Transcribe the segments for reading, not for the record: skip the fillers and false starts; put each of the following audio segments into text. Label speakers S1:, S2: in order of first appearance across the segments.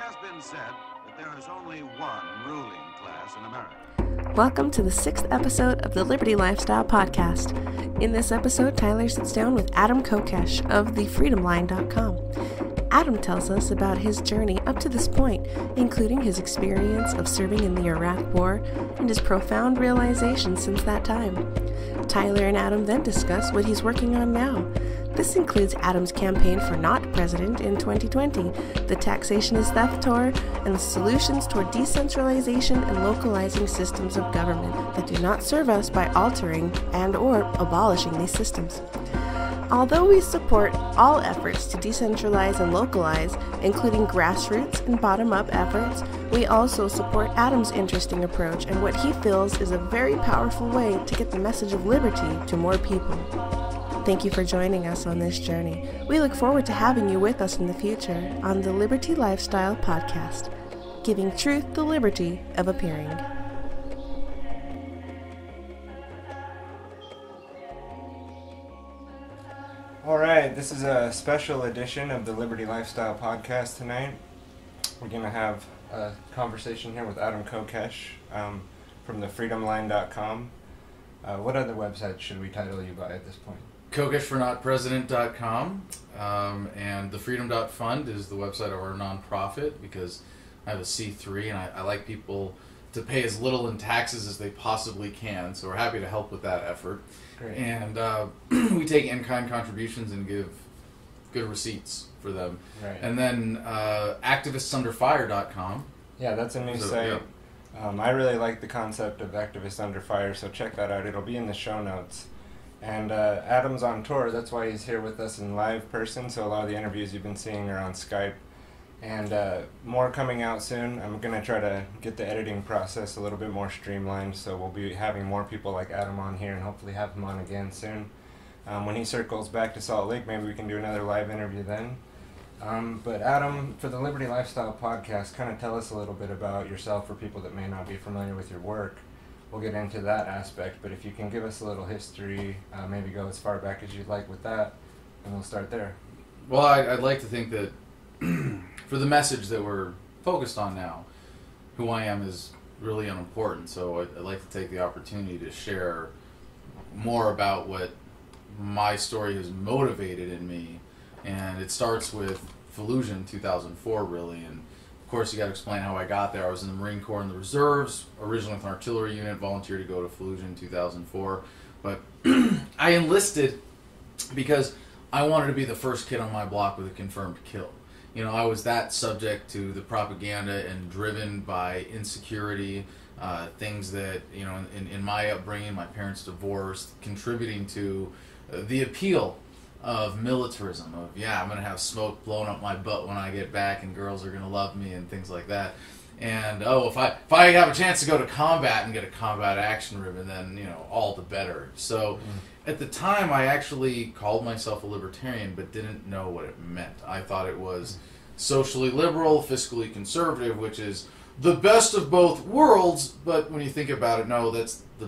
S1: has been said that there is only one ruling class in America.
S2: Welcome to the 6th episode of the Liberty Lifestyle Podcast. In this episode, Tyler sits down with Adam Kokesh of thefreedomline.com. Adam tells us about his journey up to this point, including his experience of serving in the Iraq War and his profound realizations since that time. Tyler and Adam then discuss what he's working on now. This includes Adam's campaign for not president in 2020, the Taxation Is Theft tour, and the solutions toward decentralization and localizing systems of government that do not serve us by altering and/or abolishing these systems. Although we support all efforts to decentralize and localize, including grassroots and bottom-up efforts, we also support Adam's interesting approach and what he feels is a very powerful way to get the message of liberty to more people. Thank you for joining us on this journey. We look forward to having you with us in the future on the Liberty Lifestyle Podcast, giving truth the liberty of appearing.
S3: All right, this is a special edition of the Liberty Lifestyle Podcast tonight. We're going to have a conversation here with Adam Kokesh from thefreedomline.com. What other website should we title you by at this point?
S4: KokeshForNotPresident.com, and thefreedom.fund is the website of our nonprofit because I have a C3 and I like people to pay as little in taxes as they possibly can, so we're happy to help with that effort.
S3: Great.
S4: And we take in-kind contributions and give good receipts for them.
S3: Right.
S4: And then activistsunderfire.com.
S3: Yeah, that's a new site.
S4: Yeah.
S3: I really like the concept of Activists Under Fire, so check that out. It'll be in the show notes. And Adam's on tour, that's why he's here with us in live person, so a lot of the interviews you've been seeing are on Skype. And more coming out soon. I'm going to try to get the editing process a little bit more streamlined, so we'll be having more people like Adam on here and hopefully have him on again soon. When he circles back to Salt Lake, maybe we can do another live interview then. But Adam, for the Liberty Lifestyle Podcast, kind of tell us a little bit about yourself for people that may not be familiar with your work. We'll get into that aspect, but if you can give us a little history, maybe go as far back as you'd like with that, and we'll start there.
S4: Well, I'd like to think that for the message that we're focused on now, who I am is really unimportant, so I'd like to take the opportunity to share more about what my story has motivated in me, and it starts with Fallujah in 2004, really, and of course you got to explain how I got there. I was in the Marine Corps in the reserves, originally with an artillery unit, volunteered to go to Fallujah in 2004, but I enlisted because I wanted to be the first kid on my block with a confirmed kill. You know, I was that subject to the propaganda and driven by insecurity, things that, you know, in my upbringing, my parents divorced, contributing to the appeal of militarism, of, yeah, I'm going to have smoke blown up my butt when I get back and girls are going to love me and things like that. And, if I have a chance to go to combat and get a combat action ribbon, then, you know, all the better. So at the time, I actually called myself a libertarian, but didn't know what it meant. I thought it was socially liberal, fiscally conservative, which is the best of both worlds, but when you think about it, no, that's the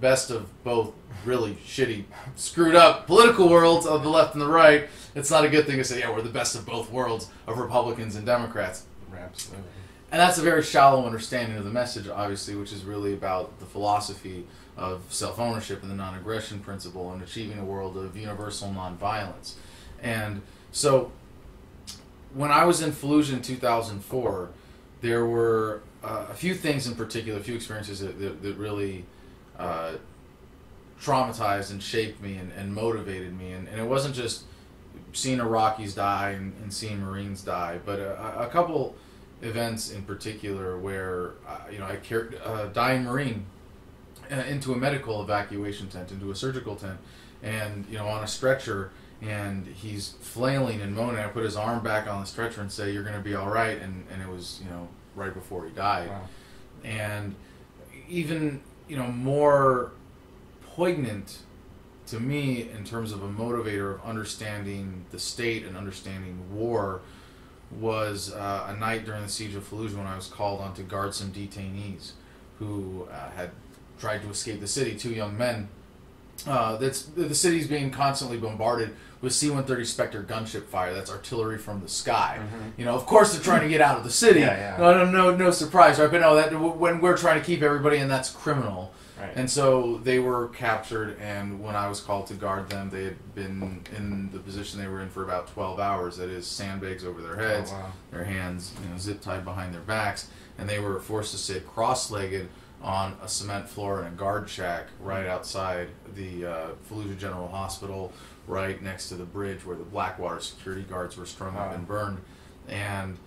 S4: best of both really shitty, screwed up political worlds of the left and the right. It's not a good thing to say, yeah, we're the best of both worlds of Republicans and Democrats.
S3: Absolutely.
S4: And that's a very shallow understanding of the message, obviously, which is really about the philosophy of self-ownership and the non-aggression principle and achieving a world of universal nonviolence. And so when I was in Fallujah in 2004, there were a few things in particular, a few experiences that really traumatized and shaped me and motivated me. And it wasn't just seeing Iraqis die and seeing Marines die, but a couple events in particular where I carried a dying Marine into a medical evacuation tent, into a surgical tent, and on a stretcher, and he's flailing and moaning. I put his arm back on the stretcher and say, "You're going to be all right," and it was right before he died.
S3: Wow.
S4: And even more poignant to me in terms of a motivator of understanding the state and understanding war was a night during the siege of Fallujah when I was called on to guard some detainees who had tried to escape the city, two young men, the city's being constantly bombarded with C-130 Spectre gunship fire. That's artillery from the sky. You know, of course they're trying to get out of the city. No surprise, right? But no, that when we're trying to keep everybody in, that's criminal.
S3: Right.
S4: And so they were captured, and when I was called to guard them, they had been in the position they were in for about 12 hours. That is, sandbags over their heads, their hands, you know, zip tied behind their backs, and they were forced to sit cross-legged on a cement floor in a guard shack right outside the Fallujah General Hospital, right next to the bridge where the Blackwater security guards were strung up and burned. And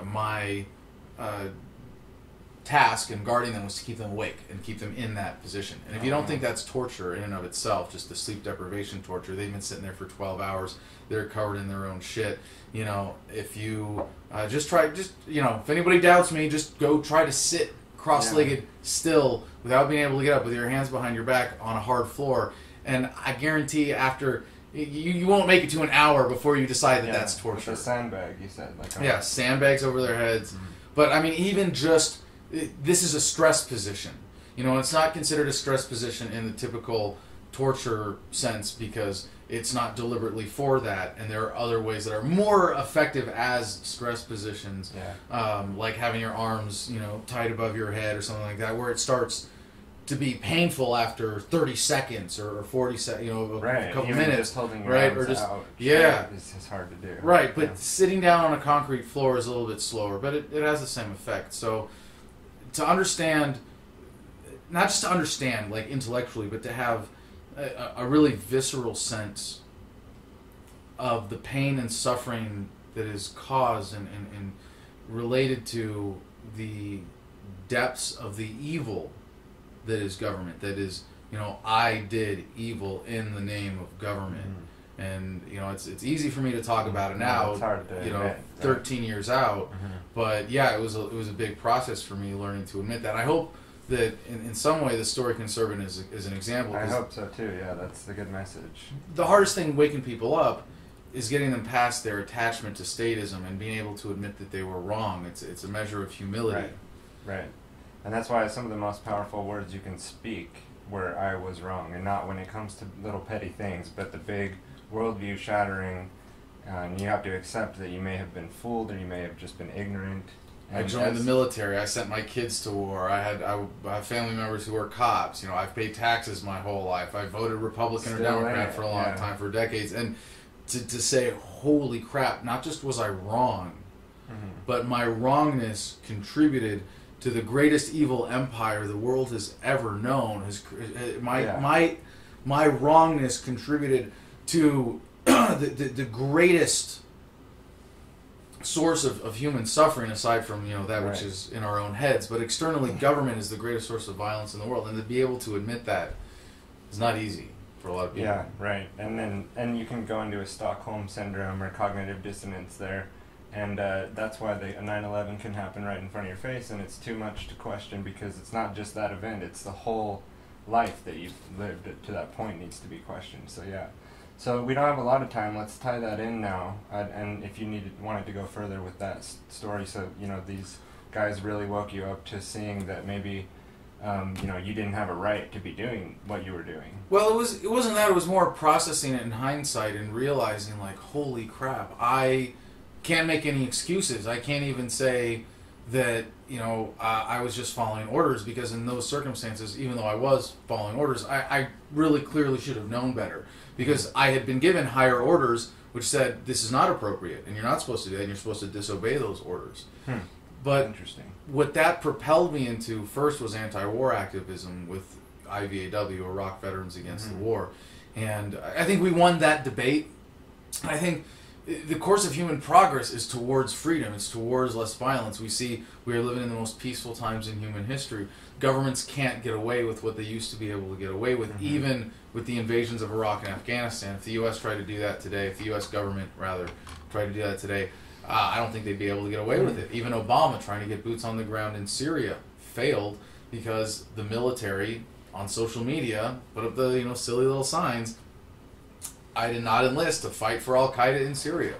S4: my task in guarding them was to keep them awake and keep them in that position. And if you don't think that's torture in and of itself, just the sleep deprivation torture, they've been sitting there for 12 hours, they're covered in their own shit. You know, if you if anybody doubts me, just go try to sit cross-legged still without being able to get up with your hands behind your back on a hard floor. And I guarantee after, you won't make it to an hour before you decide that that's torture.
S3: With a sandbag, you said.
S4: Sandbags over their heads. But I mean, even just, this is a stress position. You know, it's not considered a stress position in the typical torture sense because it's not deliberately for that, and there are other ways that are more effective as stress positions, like having your arms, you know, tied above your head or something like that, where it starts to be painful after 30 seconds or 40 seconds, you know, a couple
S3: even
S4: minutes,
S3: just holding your arms
S4: or just
S3: out, it's hard to do.
S4: Right, but sitting down on a concrete floor is a little bit slower, but it has the same effect. So to understand, not just to understand like intellectually, but to have a really visceral sense of the pain and suffering that is caused and related to the depths of the evil that is government, that is, you know, I did evil in the name of government. And, you know, it's easy for me to talk about it now,
S3: it's hard to admit,
S4: 13 years out, but yeah, it was a big process for me learning to admit that. I hope that in some way the story can serve as an example.
S3: I hope so too, that's the good message.
S4: The hardest thing waking people up is getting them past their attachment to statism and being able to admit that they were wrong. It's a measure of humility.
S3: Right. And that's why some of the most powerful words you can speak were I was wrong, and not when it comes to little petty things, but the big worldview shattering, and you have to accept that you may have been fooled or you may have just been ignorant.
S4: I joined the military. I sent my kids to war. I have family members who are cops. You know, I've paid taxes my whole life. I voted Republican or Democrat for a long time, for decades. And to say, holy crap, not just was I wrong, but my wrongness contributed to the greatest evil empire the world has ever known. My wrongness contributed to the greatest source of human suffering, aside from, you know, that which is in our own heads, but externally, government is the greatest source of violence in the world, and to be able to admit that is not easy for a lot of people.
S3: Yeah, right. And you can go into a Stockholm syndrome or cognitive dissonance there, and that's why a 9/11 can happen right in front of your face, and it's too much to question because it's not just that event; it's the whole life that you've lived to that point needs to be questioned. So So we don't have a lot of time. Let's tie that in now. And if you wanted to go further with that story, so, you know, these guys really woke you up to seeing that maybe, you know, you didn't have a right to be doing what you were doing.
S4: Well, it wasn't that. It was more processing it in hindsight and realizing, like, holy crap, I can't make any excuses. I can't even say that, you know, I was just following orders, because in those circumstances, even though I was following orders, I really clearly should have known better. Because I had been given higher orders which said this is not appropriate and you're not supposed to do that and you're supposed to disobey those orders. But
S3: interesting.
S4: What that propelled me into first was anti-war activism with IVAW, Iraq Veterans Against the War. And I think we won that debate. I think the course of human progress is towards freedom. It's towards less violence. We are living in the most peaceful times in human history. Governments can't get away with what they used to be able to get away with, even with the invasions of Iraq and Afghanistan. If the U.S. tried to do that today, if the U.S. government, rather, tried to do that today, I don't think they'd be able to get away with it. Even Obama trying to get boots on the ground in Syria failed because the military on social media put up the, you know, silly little signs, I did not enlist to fight for Al-Qaeda in Syria.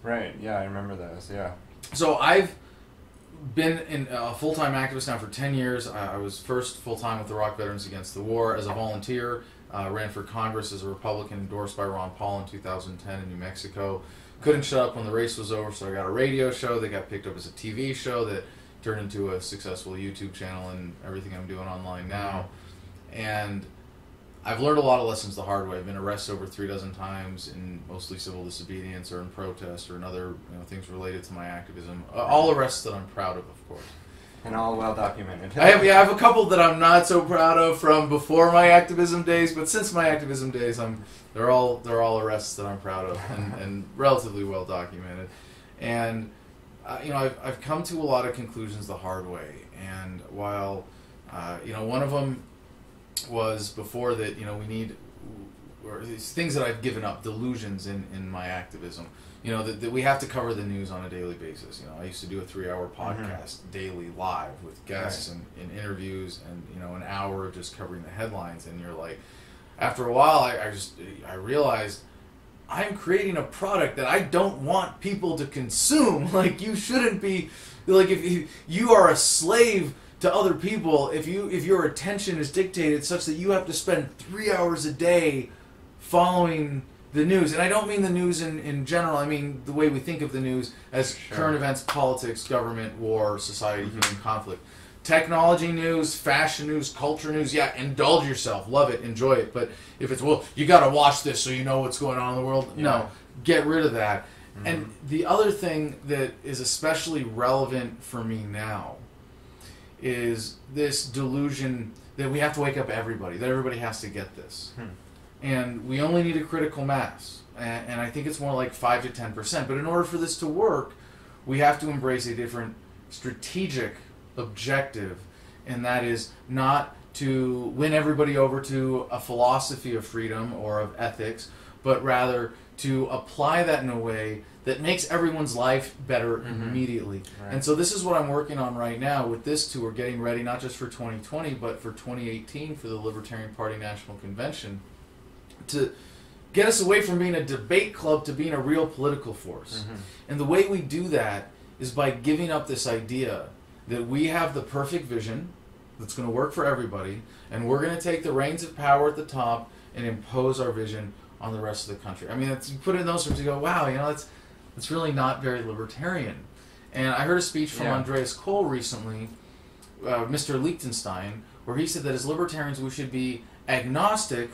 S3: Right, yeah, I remember those, yeah.
S4: So I've been a full-time activist now for 10 years. I was first full-time with the Iraq Veterans Against the War as a volunteer. ran for Congress as a Republican, endorsed by Ron Paul in 2010 in New Mexico. Couldn't shut up when the race was over, so I got a radio show that got picked up as a TV show that turned into a successful YouTube channel and everything I'm doing online now. And I've learned a lot of lessons the hard way. I've been arrested over 36 times in mostly civil disobedience or in protest or in other things related to my activism. All arrests that I'm proud of course.
S3: And all well documented.
S4: I have a couple that I'm not so proud of from before my activism days, but since my activism days, they're all arrests that I'm proud of and relatively well documented. And I've come to a lot of conclusions the hard way. And while one of them was before that, we need, or these things that I've given up, delusions in my activism. That we have to cover the news on a daily basis. I used to do a 3-hour podcast daily live with guests and interviews and, an hour of just covering the headlines. And you're like, after a while, I realized I'm creating a product that I don't want people to consume. Like, you shouldn't be, like, if you are a slave to other people, if your attention is dictated such that you have to spend 3 hours a day following the news. And I don't mean the news in general, I mean the way we think of the news as current events, politics, government, war, society, human conflict. Technology news, fashion news, culture news, indulge yourself, love it, enjoy it. But if it's, you gotta watch this so you know what's going on in the world, no, get rid of that. And the other thing that is especially relevant for me now is this delusion that we have to wake up everybody, that everybody has to get this. And we only need a critical mass. And I think it's more like 5 to 10%. But in order for this to work, we have to embrace a different strategic objective. And that is not to win everybody over to a philosophy of freedom or of ethics, but rather to apply that in a way that makes everyone's life better immediately. Right. And so this is what I'm working on right now with this tour, getting ready not just for 2020, but for 2018 for the Libertarian Party National Convention, to get us away from being a debate club to being a real political force. And the way we do that is by giving up this idea that we have the perfect vision that's going to work for everybody, and we're going to take the reins of power at the top and impose our vision on the rest of the country. I mean, you put it in those terms, you go, wow, that's really not very libertarian. And I heard a speech from Andreas Kohl recently, Mr. Liechtenstein, where he said that as libertarians we should be agnostic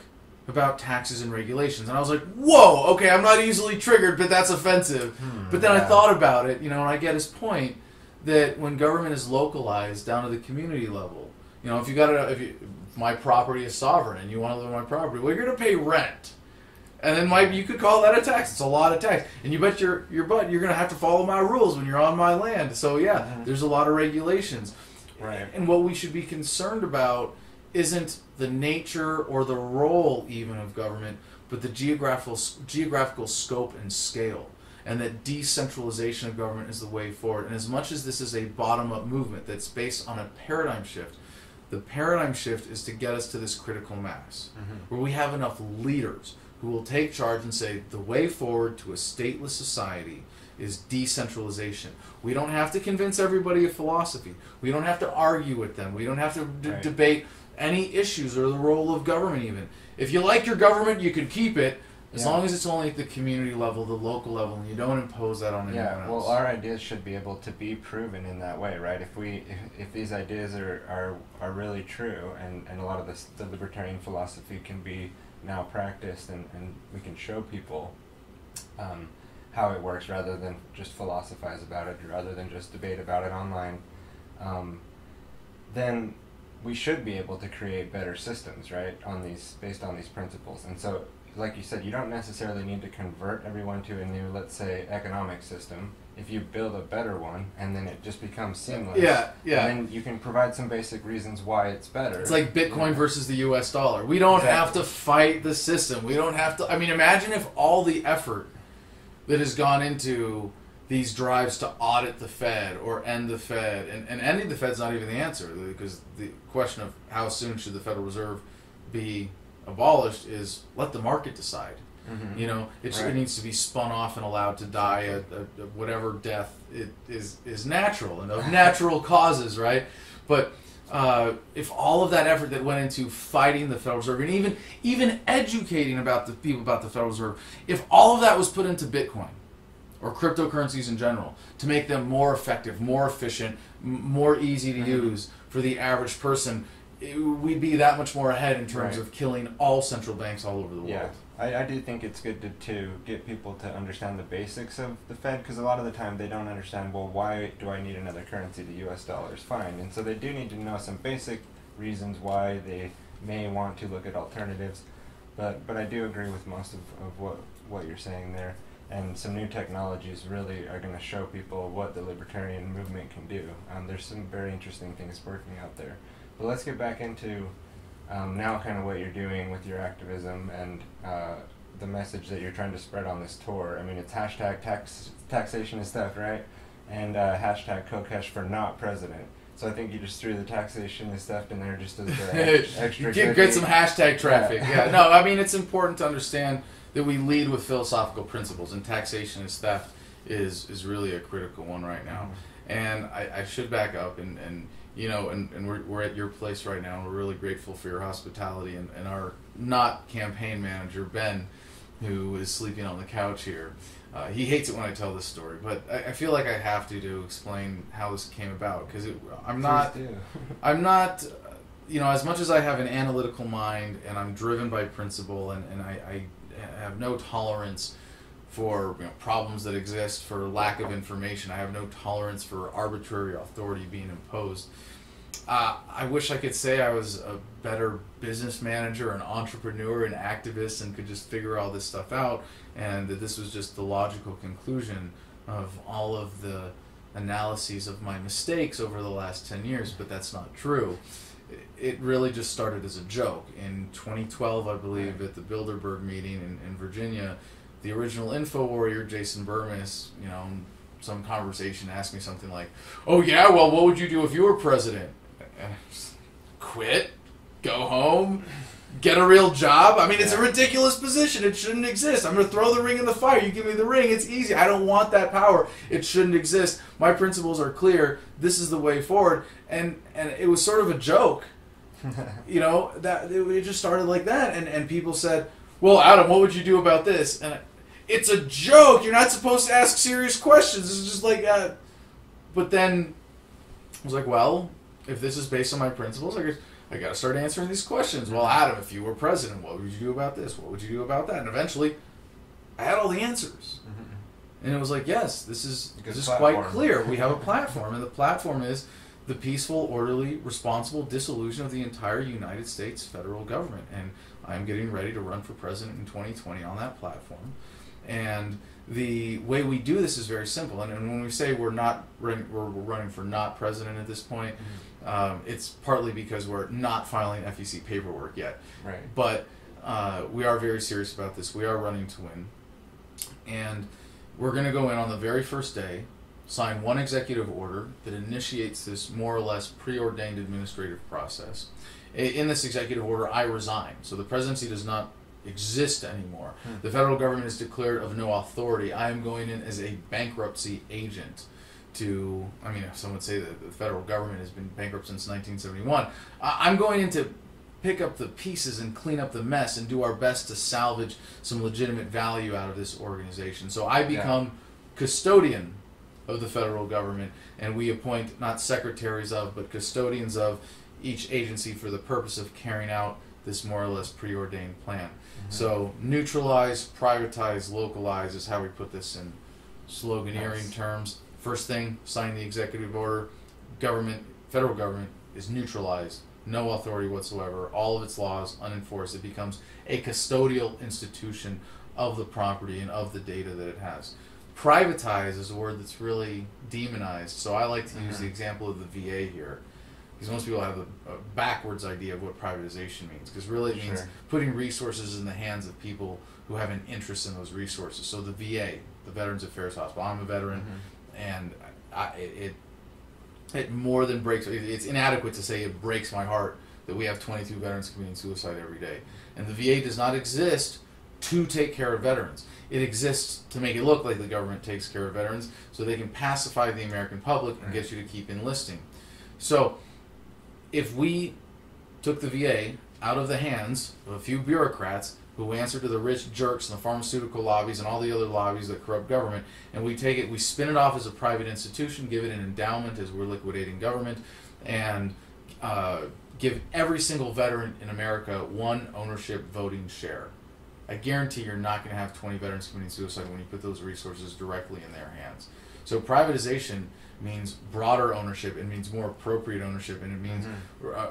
S4: about taxes and regulations. And I was like, whoa, okay, I'm not easily triggered, but that's offensive. But then I thought about it, and I get his point that when government is localized down to the community level, if my property is sovereign and you want to live on my property, well, you're going to pay rent. And then you could call that a tax. It's a lot of tax. And you bet your butt you're going to have to follow my rules when you're on my land. So there's a lot of regulations.
S3: Right.
S4: And what we should be concerned about isn't the nature or the role even of government, but the geographical scope and scale. And that decentralization of government is the way forward. And as much as this is a bottom-up movement that's based on a paradigm shift, the paradigm shift is to get us to this critical mass, where we have enough leaders who will take charge and say the way forward to a stateless society is decentralization. We don't have to convince everybody of philosophy. We don't have to argue with them. We don't have to debate any issues or the role of government even. If you like your government, you can keep it, as long as it's only at the community level, the local level, and you don't impose that on anyone else.
S3: Well, our ideas should be able to be proven in that way, right? If these ideas are really true, and a lot of the libertarian philosophy can be now practiced, and we can show people how it works rather than just philosophize about it, rather than just debate about it online, then we should be able to create better systems, right, based on these principles. And so, like you said, you don't necessarily need to convert everyone to a new, let's say, economic system. If you build a better one, and then it just becomes seamless. And then you can provide some basic reasons why it's better.
S4: It's like Bitcoin versus the US dollar. We don't have to fight the system. We don't have to... I mean, imagine if all the effort that has gone into these drives to audit the Fed or end the Fed, and ending the Fed's not even the answer, because the question of how soon should the Federal Reserve be abolished is let the market decide. You know, it needs to be spun off and allowed to die at whatever death it is natural and of natural causes, right? But if all of that effort that went into fighting the Federal Reserve and even educating about the people about the Federal Reserve, if all of that was put into Bitcoin or cryptocurrencies in general to make them more effective, more efficient, more easy to use for the average person, we'd be that much more ahead in terms of killing all central banks all over the world.
S3: Yeah, I do think it's good to get people to understand the basics of the Fed, because a lot of the time they don't understand, well, why do I need another currency? The US dollar is fine. And so they do need to know some basic reasons why they may want to look at alternatives. But I do agree with most of what you're saying there. And some new technologies really are going to show people what the libertarian movement can do. There's some very interesting things working out there. But let's get back into now kind of what you're doing with your activism and the message that you're trying to spread on this tour. I mean, it's hashtag Taxation Is Theft, right? And hashtag Kokesh for not president. So I think you just threw the Taxation Is Theft in there just as the extra.
S4: Get some hashtag traffic. Yeah. No, I mean, it's important to understand that we lead with philosophical principles, and Taxation Is Theft is really a critical one right now. And I should back up and you know, and we're at your place right now, and we're really grateful for your hospitality and our not campaign manager, Ben, who is sleeping on the couch here. He hates it when I tell this story, but I feel like I have to explain how this came about, because I'm not, you know, as much as I have an analytical mind and I'm driven by principle and I have no tolerance for problems that exist, for lack of information. I have no tolerance for arbitrary authority being imposed. I wish I could say I was a better business manager, an entrepreneur, an activist, and could just figure all this stuff out, and that this was just the logical conclusion of all of the analyses of my mistakes over the last 10 years, but that's not true. It really just started as a joke. In 2012, I believe, at the Bilderberg meeting in Virginia, the original info warrior, Jason Burmis, you know, some conversation asked me something like, "Oh yeah, well, what would you do if you were president?" Quit, go home, get a real job. I mean, it's a ridiculous position. It shouldn't exist. I'm going to throw the ring in the fire. You give me the ring. It's easy. I don't want that power. It shouldn't exist. My principles are clear. This is the way forward. And it was sort of a joke. You know, that it just started like that. And people said, "Well, Adam, what would you do about this?" And it's a joke. You're not supposed to ask serious questions. It's just like, but then I was like, well, if this is based on my principles, I got to start answering these questions. Well, Adam, if you were president, what would you do about this? What would you do about that? And eventually, I had all the answers. And it was like, yes, this is quite clear. We have a platform, and the platform is the peaceful, orderly, responsible dissolution of the entire United States federal government. And I'm getting ready to run for president in 2020 on that platform. And the way we do this is very simple. And when we say we're running for not president at this point, it's partly because we're not filing FEC paperwork yet.
S3: Right.
S4: But we are very serious about this. We are running to win. And we're going to go in on the very first day, sign one executive order that initiates this more or less preordained administrative process. In this executive order, I resign. So the presidency does not exist anymore. The federal government is declared of no authority. I am going in as a bankruptcy agent to, I mean, some would say that the federal government has been bankrupt since 1971. I'm going in to pick up the pieces and clean up the mess and do our best to salvage some legitimate value out of this organization. So I become custodian of the federal government, and we appoint not secretaries of, but custodians of each agency for the purpose of carrying out this more or less preordained plan. So neutralize, privatize, localize is how we put this in sloganeering terms. First thing, sign the executive order. Federal government is neutralized, no authority whatsoever, all of its laws unenforced. It becomes a custodial institution of the property and of the data that it has. Privatize is a word that's really demonized, so I like to use the example of the VA here, because most people have a backwards idea of what privatization means, because really it means putting resources in the hands of people who have an interest in those resources. So the VA, the Veterans Affairs Hospital, I'm a veteran, and it more than breaks, it's inadequate to say it breaks my heart that we have 22 veterans committing suicide every day. And the VA does not exist to take care of veterans. It exists to make it look like the government takes care of veterans so they can pacify the American public and get you to keep enlisting. So if we took the VA out of the hands of a few bureaucrats who answer to the rich jerks and the pharmaceutical lobbies and all the other lobbies that corrupt government, and we take it, we spin it off as a private institution, give it an endowment as we're liquidating government, and give every single veteran in America one ownership voting share. I guarantee you're not going to have 20 veterans committing suicide when you put those resources directly in their hands. So privatization means broader ownership, it means more appropriate ownership, and it means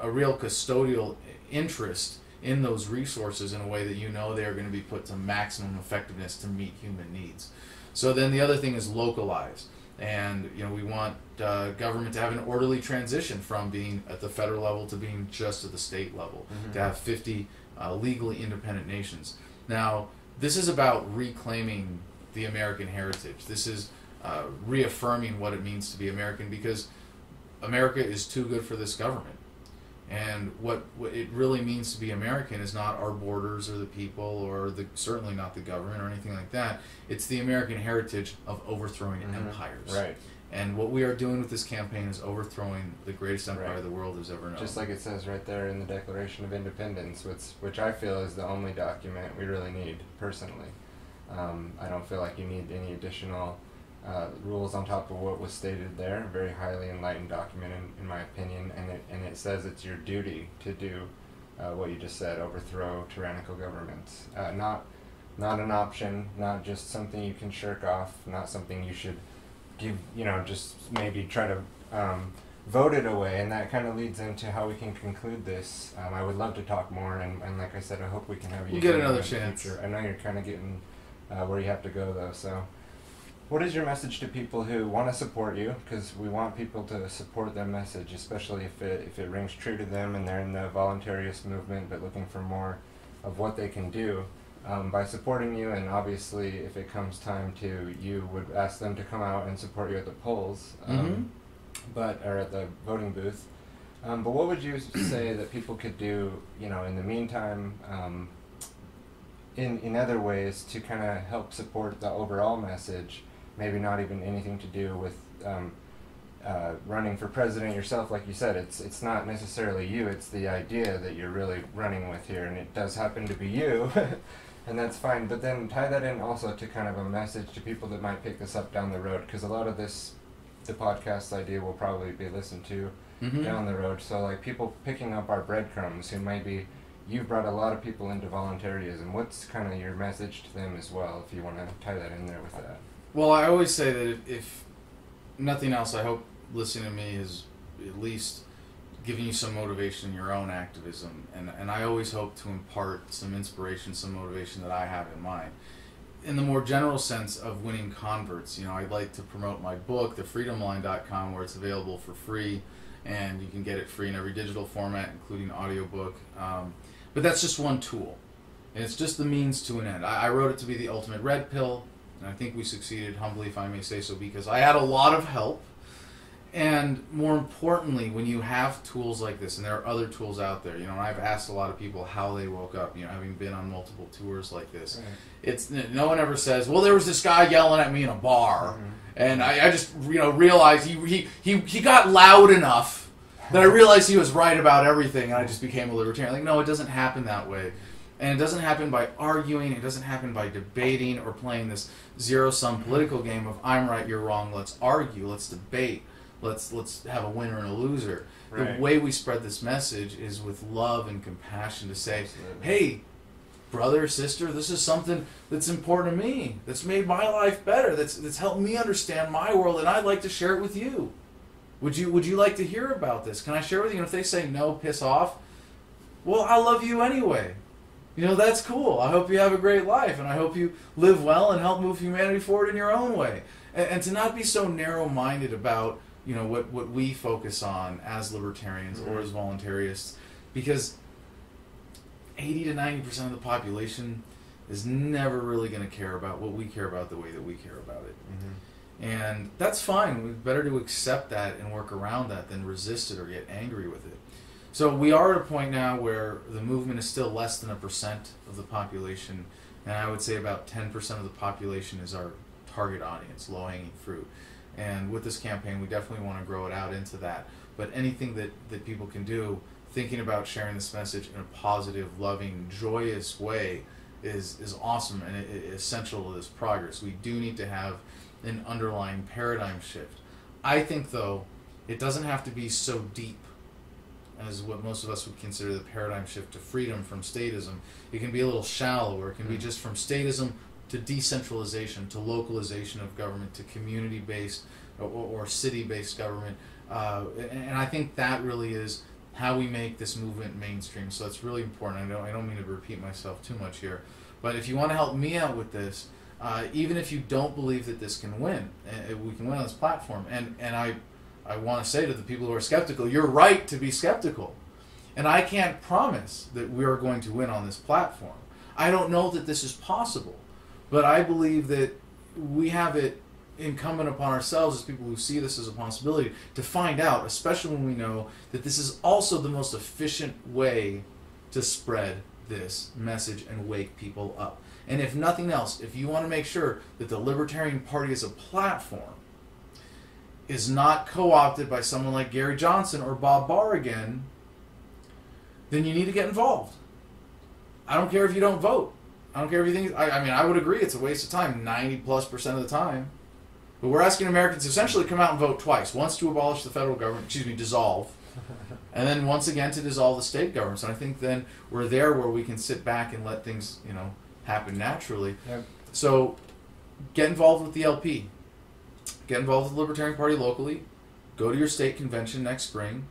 S4: a real custodial interest in those resources in a way that you know they are going to be put to maximum effectiveness to meet human needs. So then the other thing is localize. And we want government to have an orderly transition from being at the federal level to being just at the state level, to have 50 legally independent nations. Now, this is about reclaiming the American heritage. This is reaffirming what it means to be American, because America is too good for this government. And what it really means to be American is not our borders or the people or certainly not the government or anything like that. It's the American heritage of overthrowing empires.
S3: Right.
S4: And what we are doing with this campaign is overthrowing the greatest empire the world has ever known.
S3: Just like it says right there in the Declaration of Independence, which I feel is the only document we really need, personally. I don't feel like you need any additional rules on top of what was stated there. Very highly enlightened document, in my opinion, and it says it's your duty to do what you just said: overthrow tyrannical governments. Not an option, not just something you can shirk off, not something you should give, just maybe try to vote it away. And that kind of leads into how we can conclude this. I would love to talk more, and like I said, I hope we can have you.
S4: We'll get another chance.
S3: I know you're kind of getting where you have to go, though, so. What is your message to people who want to support you? Because we want people to support their message, especially if it rings true to them and they're in the voluntarist movement but looking for more of what they can do by supporting you. And obviously, if it comes time to, you would ask them to come out and support you at the polls, or at the voting booth. But what would you say that people could do, in the meantime, in other ways to kind of help support the overall message? Maybe not even anything to do with running for president yourself, like you said. It's not necessarily you, it's the idea that you're really running with here, and it does happen to be you, and that's fine. But then tie that in also to kind of a message to people that might pick this up down the road, because a lot of the podcast idea will probably be listened to down the road. So like people picking up our breadcrumbs who maybe, you've brought a lot of people into voluntarism. What's kind of your message to them as well, if you want to tie that in there with that?
S4: Well, I always say that if nothing else, I hope listening to me is at least giving you some motivation in your own activism. And I always hope to impart some inspiration, some motivation that I have in mind. In the more general sense of winning converts, I'd like to promote my book, thefreedomline.com, where it's available for free, and you can get it free in every digital format, including audiobook. But that's just one tool, and it's just the means to an end. I wrote it to be the ultimate red pill. And I think we succeeded, humbly, if I may say so, because I had a lot of help. And more importantly, when you have tools like this, and there are other tools out there, and I've asked a lot of people how they woke up, having been on multiple tours like this. Right. It's no one ever says, well, there was this guy yelling at me in a bar, and I just realized he got loud enough that I realized he was right about everything, and I just became a libertarian. Like, no, it doesn't happen that way. And it doesn't happen by arguing, it doesn't happen by debating or playing this zero-sum political game of I'm right, you're wrong, let's argue, let's debate, let's have a winner and a loser. Right. The way we spread this message is with love and compassion to say, hey, brother, sister, this is something that's important to me, that's made my life better, that's helped me understand my world, and I'd like to share it with you. Would you like to hear about this? Can I share it with you? And if they say no, piss off, well, I love you anyway. That's cool. I hope you have a great life, and I hope you live well and help move humanity forward in your own way. And to not be so narrow-minded about, what we focus on as libertarians or as voluntarists, because 80 to 90% of the population is never really going to care about what we care about the way that we care about it. And that's fine. It's better to accept that and work around that than resist it or get angry with it. So we are at a point now where the movement is still less than 1% of the population And I would say about 10% of the population is our target audience, low-hanging fruit. And with this campaign, we definitely want to grow it out into that. But anything that people can do, thinking about sharing this message in a positive, loving, joyous way is awesome and essential to this progress. We do need to have an underlying paradigm shift. I think, though, it doesn't have to be so deep as what most of us would consider the paradigm shift to freedom from statism. It can be a little shallow, or it can be just from statism to decentralization, to localization of government, to community-based or city-based government. And I think that really is how we make this movement mainstream. So it's really important. I don't mean to repeat myself too much here. But if you want to help me out with this, even if you don't believe that this can win, we can win on this platform. And I want to say to the people who are skeptical, you're right to be skeptical. And I can't promise that we are going to win on this platform. I don't know that this is possible. But I believe that we have it incumbent upon ourselves as people who see this as a possibility to find out, especially when we know that this is also the most efficient way to spread this message and wake people up. And if nothing else, if you want to make sure that the Libertarian Party as a platform is not co-opted by someone like Gary Johnson or Bob Barr again, then you need to get involved. I don't care if you don't vote. I don't care if you think... I mean, I would agree it's a waste of time 90+% of the time. But we're asking Americans to essentially come out and vote twice. Once to abolish the federal government, dissolve. And then once again to dissolve the state governments. And I think then we're there where we can sit back and let things, happen naturally.
S3: Yep.
S4: So get involved with the LP. Get involved with the Libertarian Party locally. Go to your state convention next spring.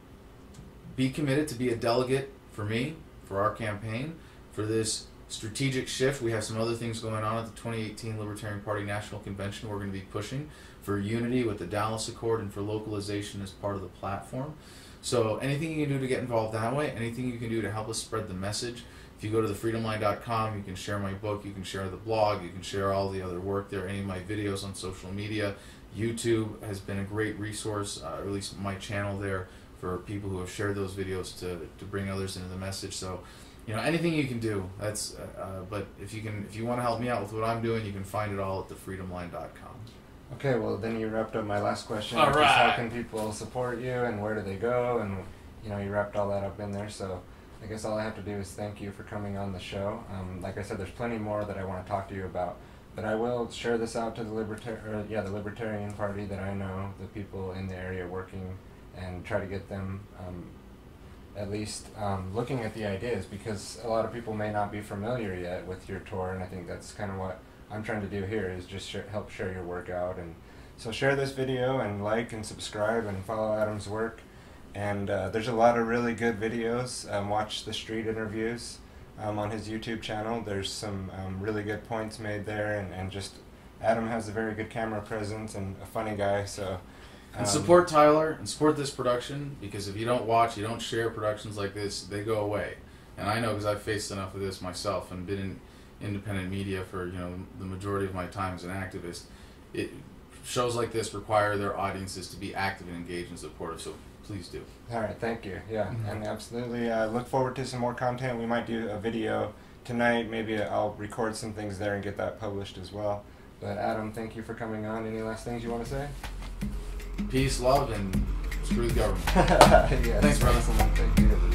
S4: Be committed to be a delegate for me, for our campaign, for this strategic shift. We have some other things going on at the 2018 Libertarian Party National Convention we're going to be pushing for unity with the Dallas Accord and for localization as part of the platform. So anything you can do to get involved that way, anything you can do to help us spread the message. If you go to thefreedomline.com, you can share my book, you can share the blog, you can share all the other work there, any of my videos on social media. YouTube has been a great resource, or at least my channel there, for people who have shared those videos to bring others into the message. So anything you can do. That's but if you want to help me out with what I'm doing, you can find it all at thefreedomline.com.
S3: Okay, well then you wrapped up my last question.
S4: All right.
S3: How can people support you and where do they go? And you wrapped all that up in there. So I guess all I have to do is thank you for coming on the show. Like I said, there's plenty more that I want to talk to you about. But I will share this out to the Libertarian Party that I know, the people in the area working, and try to get them at least looking at the ideas, because a lot of people may not be familiar yet with your tour, and I think that's kind of what I'm trying to do here, is just help share your work out. And so share this video and like and subscribe and follow Adam's work. And there's a lot of really good videos. Watch the street interviews on his YouTube channel. There's some really good points made there, and just Adam has a very good camera presence and a funny guy. So
S4: and support Tyler and support this production, because if you don't watch, you don't share productions like this, they go away. And I know because I've faced enough of this myself and been in independent media for the majority of my time as an activist. Shows like this require their audiences to be active and engaged and supportive, so please do.
S3: All right, thank you. Yeah, and absolutely look forward to some more content. We might do a video tonight. Maybe I'll record some things there and get that published as well. But Adam, thank you for coming on. Any last things you want to say?
S4: Peace, love, and screw the government.
S3: Yeah,
S4: thanks, brother.
S3: Thank you.